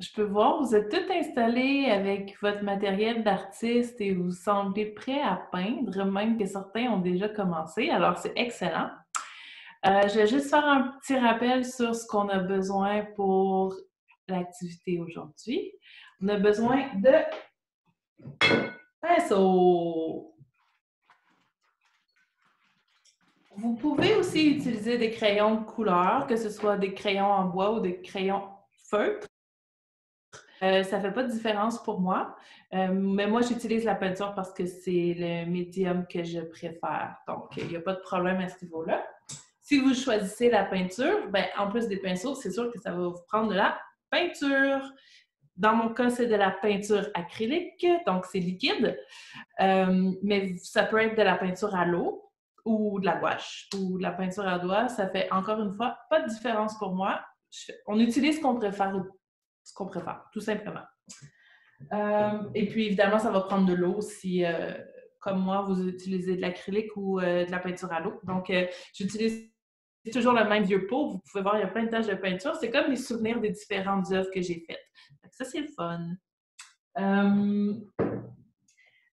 Je peux voir, vous êtes toutes installées avec votre matériel d'artiste et vous semblez prêts à peindre, même que certains ont déjà commencé, alors c'est excellent. Je vais juste faire un petit rappel sur ce qu'on a besoin pour l'activité aujourd'hui. On a besoin de pinceau. Vous pouvez aussi utiliser des crayons de couleur, que ce soit des crayons en bois ou des crayons feutres. Ça ne fait pas de différence pour moi, mais moi, j'utilise la peinture parce que c'est le médium que je préfère. Donc, il n'y a pas de problème à ce niveau-là. Si vous choisissez la peinture, ben, en plus des pinceaux, c'est sûr que ça va vous prendre de la peinture. Dans mon cas, c'est de la peinture acrylique, donc c'est liquide, mais ça peut être de la peinture à l'eau ou de la gouache ou de la peinture à doigt. Ça fait encore une fois pas de différence pour moi. On utilise ce qu'on préfère, tout simplement. Et puis, évidemment, ça va prendre de l'eau si, comme moi, vous utilisez de l'acrylique ou de la peinture à l'eau. Donc, j'utilise toujours le même vieux pot. Vous pouvez voir, il y a plein de taches de peinture. C'est comme les souvenirs des différentes œuvres que j'ai faites. Donc, ça, c'est le fun.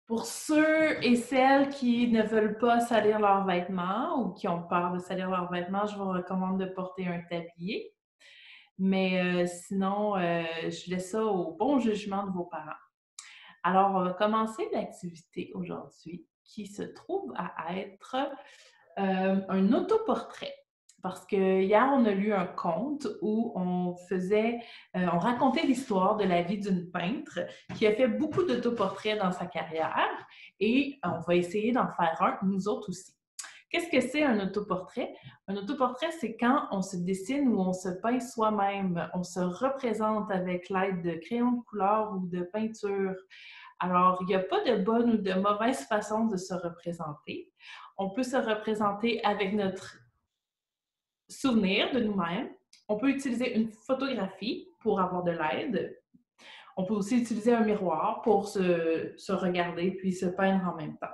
Pour ceux et celles qui ne veulent pas salir leurs vêtements ou qui ont peur de salir leurs vêtements, je vous recommande de porter un tablier. Mais sinon, je laisse ça au bon jugement de vos parents. Alors, on va commencer l'activité aujourd'hui qui se trouve à être un autoportrait. Parce que hier, on a lu un conte où on racontait l'histoire de la vie d'une peintre qui a fait beaucoup d'autoportraits dans sa carrière et on va essayer d'en faire un, nous autres aussi. Qu'est-ce que c'est un autoportrait? Un autoportrait, c'est quand on se dessine ou on se peint soi-même. On se représente avec l'aide de crayons de couleur ou de peinture. Alors, il n'y a pas de bonne ou de mauvaise façon de se représenter. On peut se représenter avec notre souvenir de nous-mêmes. On peut utiliser une photographie pour avoir de l'aide. On peut aussi utiliser un miroir pour se regarder puis se peindre en même temps.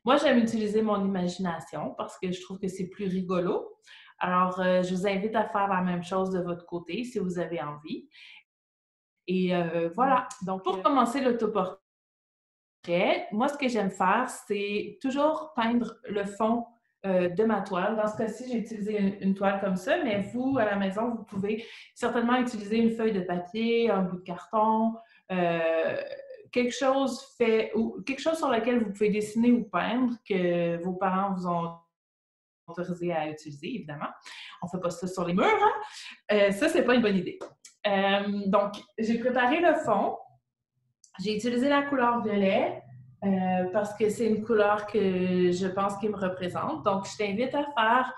Moi, j'aime utiliser mon imagination parce que je trouve que c'est plus rigolo. Alors, je vous invite à faire la même chose de votre côté si vous avez envie. Et voilà. Donc, pour commencer l'autoportrait, moi, ce que j'aime faire, c'est toujours peindre le fond de ma toile. Dans ce cas-ci, j'ai utilisé une toile comme ça, mais vous, à la maison, vous pouvez certainement utiliser une feuille de papier, un bout de carton, euh, quelque chose sur lequel vous pouvez dessiner ou peindre que vos parents vous ont autorisé à utiliser, évidemment. On ne fait pas ça sur les murs, hein? Ça, c'est pas une bonne idée. Donc, j'ai préparé le fond. J'ai utilisé la couleur violet parce que c'est une couleur que je pense qui me représente. Donc, je t'invite à faire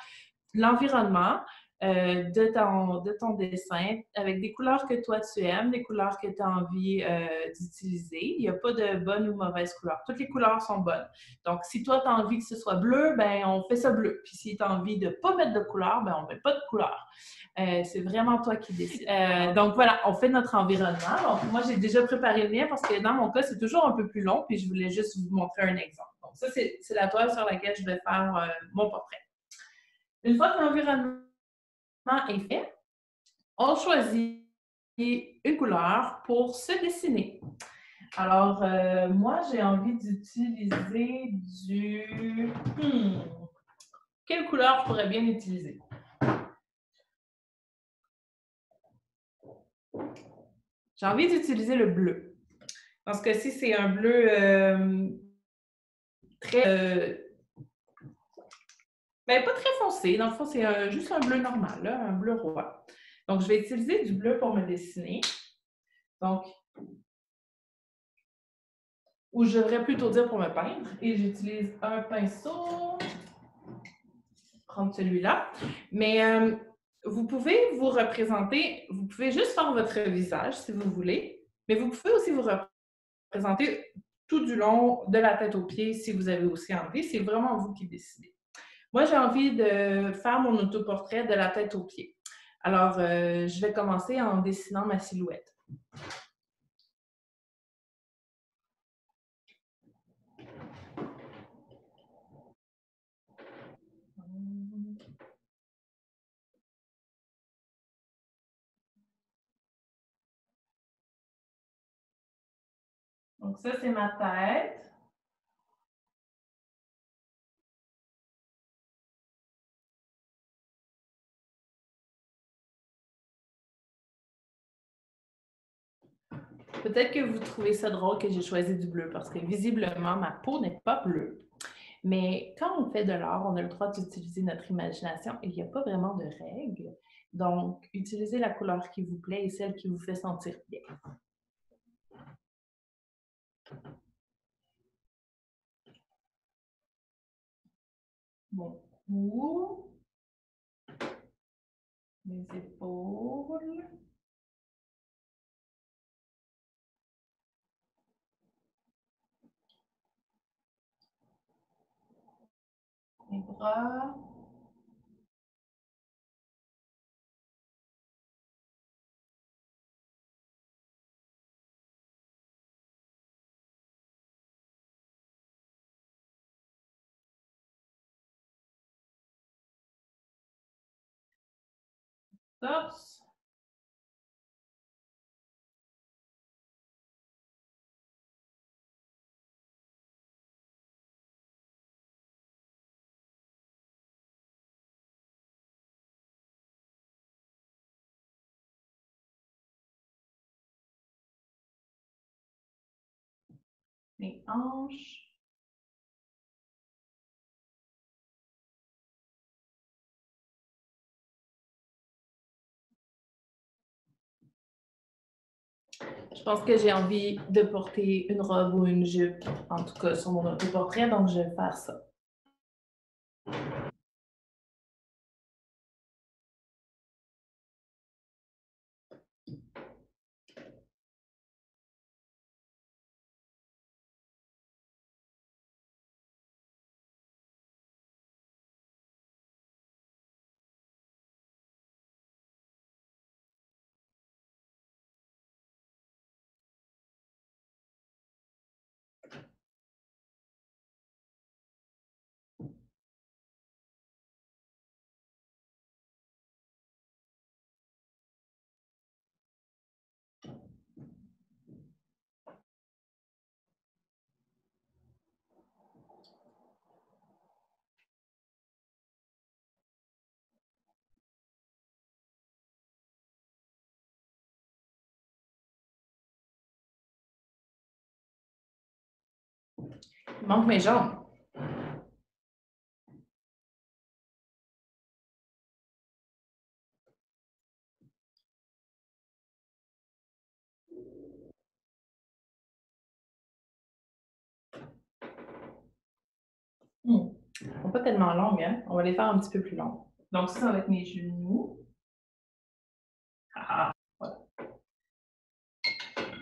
l'environnement de ton dessin avec des couleurs que toi tu aimes, des couleurs que tu as envie d'utiliser. Il n'y a pas de bonne ou mauvaise couleur. Toutes les couleurs sont bonnes. Donc, si toi tu as envie que ce soit bleu, ben on fait ça bleu. Puis si tu as envie de ne pas mettre de couleur, ben on ne met pas de couleur. C'est vraiment toi qui décides. Donc voilà, on fait notre environnement. Donc, moi, j'ai déjà préparé le mien parce que dans mon cas, c'est toujours un peu plus long, puis je voulais juste vous montrer un exemple. Donc, ça, c'est la toile sur laquelle je vais faire mon portrait. Une fois que l'environnement est fait, on choisit une couleur pour se dessiner. Alors, moi, j'ai envie d'utiliser du... Quelle couleur je pourrais bien utiliser? J'ai envie d'utiliser le bleu. Dans ce cas-ci, c'est un bleu très... ben, pas très foncé. Dans le fond, c'est juste un bleu normal, là, un bleu roi. Donc, je vais utiliser du bleu pour me dessiner. Donc, ou je devrais plutôt dire pour me peindre. Et j'utilise un pinceau. Prendre celui-là. Mais vous pouvez vous représenter, vous pouvez juste faire votre visage si vous voulez, mais vous pouvez aussi vous représenter tout du long de la tête aux pieds si vous avez aussi envie. C'est vraiment vous qui décidez. Moi, j'ai envie de faire mon autoportrait de la tête aux pieds. Alors, je vais commencer en dessinant ma silhouette. Donc ça, c'est ma tête. Peut-être que vous trouvez ça drôle que j'ai choisi du bleu parce que visiblement, ma peau n'est pas bleue. Mais quand on fait de l'art, on a le droit d'utiliser notre imagination et il n'y a pas vraiment de règles. Donc, utilisez la couleur qui vous plaît et celle qui vous fait sentir bien. Mon cou, mes épaules, mes bras, torse. Mes hanches. Je pense que j'ai envie de porter une robe ou une jupe, en tout cas sur mon autoportrait, donc je vais faire ça. Il manque mes jambes. Elles sont pas tellement longues, hein? On va les faire un petit peu plus longues. Donc ça va être mes genoux. Voilà.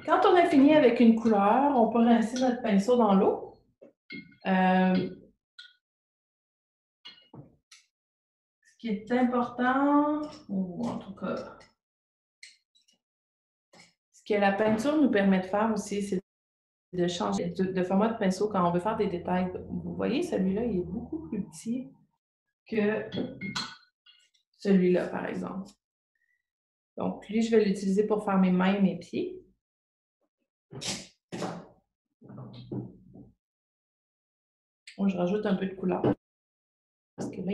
Quand on a fini avec une couleur, on peut rincer notre pinceau dans l'eau. Ce qui est important, ou en tout cas, ce que la peinture nous permet de faire aussi, c'est de changer de format de pinceau quand on veut faire des détails. Vous voyez, celui-là, il est beaucoup plus petit que celui-là, par exemple. Donc, lui, je vais l'utiliser pour faire mes mains et mes pieds. Donc, je rajoute un peu de couleur. Parce que là,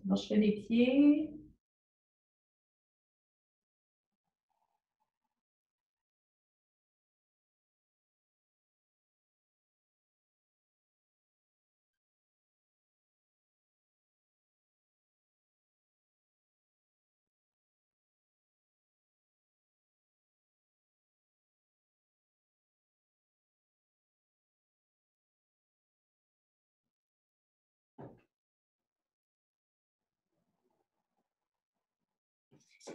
donc, je fais les pieds.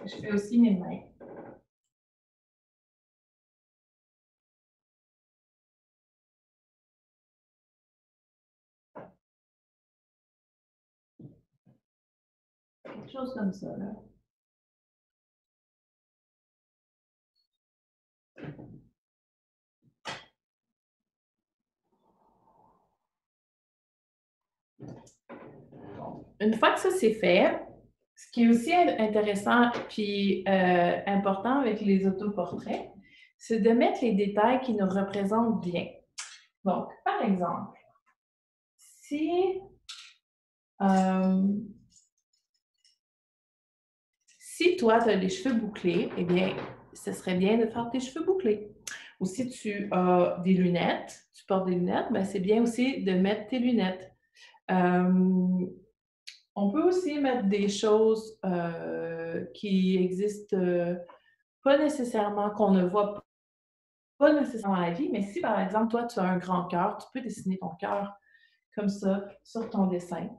Je fais aussi mes mains. Quelque chose comme ça, là. Une fois que ça c'est fait, ce qui est aussi intéressant puis important avec les autoportraits, c'est de mettre les détails qui nous représentent bien. Donc, par exemple, si, euh, si toi, tu as les cheveux bouclés, eh bien, ce serait bien de faire tes cheveux bouclés. Ou si tu as des lunettes, tu portes des lunettes, ben c'est bien aussi de mettre tes lunettes. Euh, on peut aussi mettre des choses qui existent pas nécessairement, qu'on ne voit pas nécessairement dans la vie, mais si par exemple, toi, tu as un grand cœur, tu peux dessiner ton cœur comme ça sur ton dessin.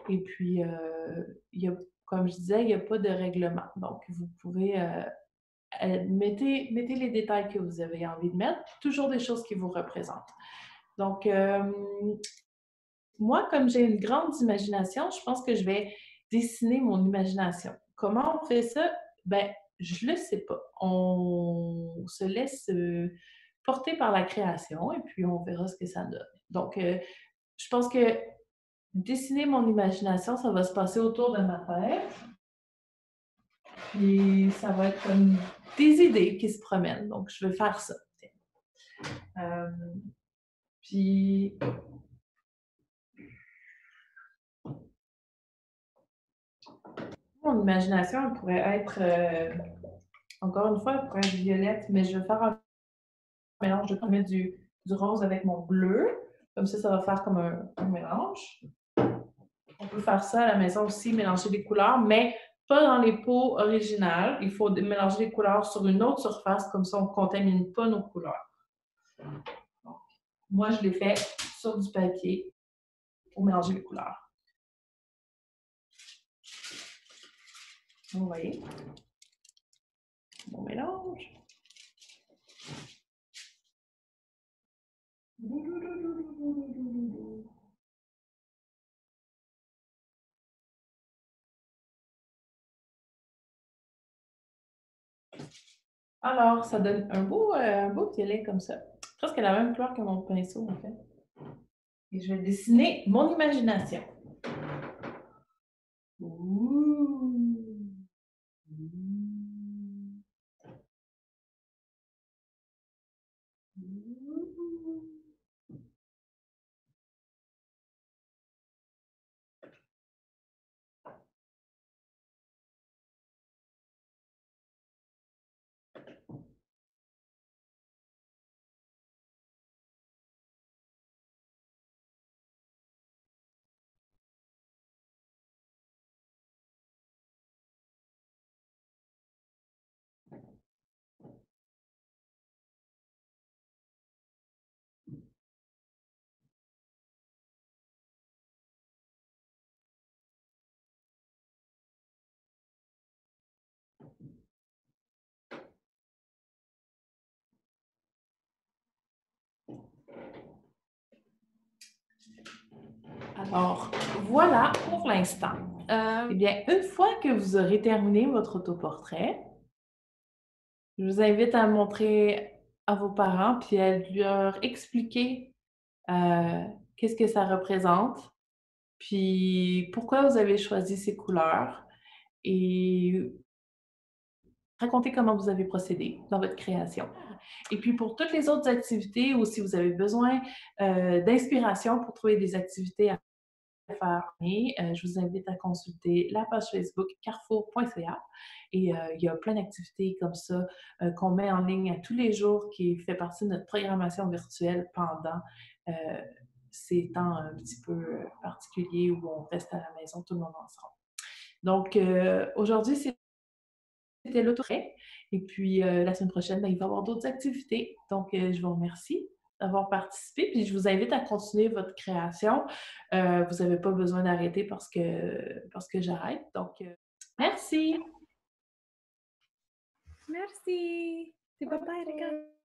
Et puis, comme je disais, il n'y a pas de règlement. Donc, vous pouvez mettez les détails que vous avez envie de mettre, toujours des choses qui vous représentent. Donc, moi, comme j'ai une grande imagination, je pense que je vais dessiner mon imagination. Comment on fait ça? Ben, je le sais pas. On se laisse porter par la création et puis on verra ce que ça donne. Donc, je pense que dessiner mon imagination, ça va se passer autour de ma tête. Puis ça va être comme des idées qui se promènent. Donc, je vais faire ça. Euh, puis, mon imagination, elle pourrait être, encore une fois, elle pourrait être violette, mais je vais faire un mélange. Je vais mettre du rose avec mon bleu. Comme ça va faire comme un mélange. On peut faire ça à la maison aussi, mélanger des couleurs, mais pas dans les pots originales. Il faut mélanger les couleurs sur une autre surface, comme ça on ne contamine pas nos couleurs. Donc, moi, je l'ai fait sur du papier pour mélanger les couleurs. Vous voyez? Mon mélange. Alors, ça donne un beau violet comme ça. Presque la même couleur que mon pinceau, en fait. Et je vais dessiner mon imagination. Ouh. Alors, voilà pour l'instant. Eh bien, une fois que vous aurez terminé votre autoportrait, je vous invite à montrer à vos parents puis à leur expliquer qu'est-ce que ça représente, puis pourquoi vous avez choisi ces couleurs et raconter comment vous avez procédé dans votre création. Et puis pour toutes les autres activités ou si vous avez besoin d'inspiration pour trouver des activités à faire, je vous invite à consulter la page Facebook carrefour.ca et il y a plein d'activités comme ça qu'on met en ligne à tous les jours qui fait partie de notre programmation virtuelle pendant ces temps un petit peu particuliers où on reste à la maison tout le monde ensemble. Donc aujourd'hui, c'était l'autoré. Et puis la semaine prochaine, ben, il va y avoir d'autres activités. Donc je vous remercie d'avoir participé. Puis je vous invite à continuer votre création. Vous n'avez pas besoin d'arrêter parce que j'arrête. Donc merci. Merci. C'est pas Erika.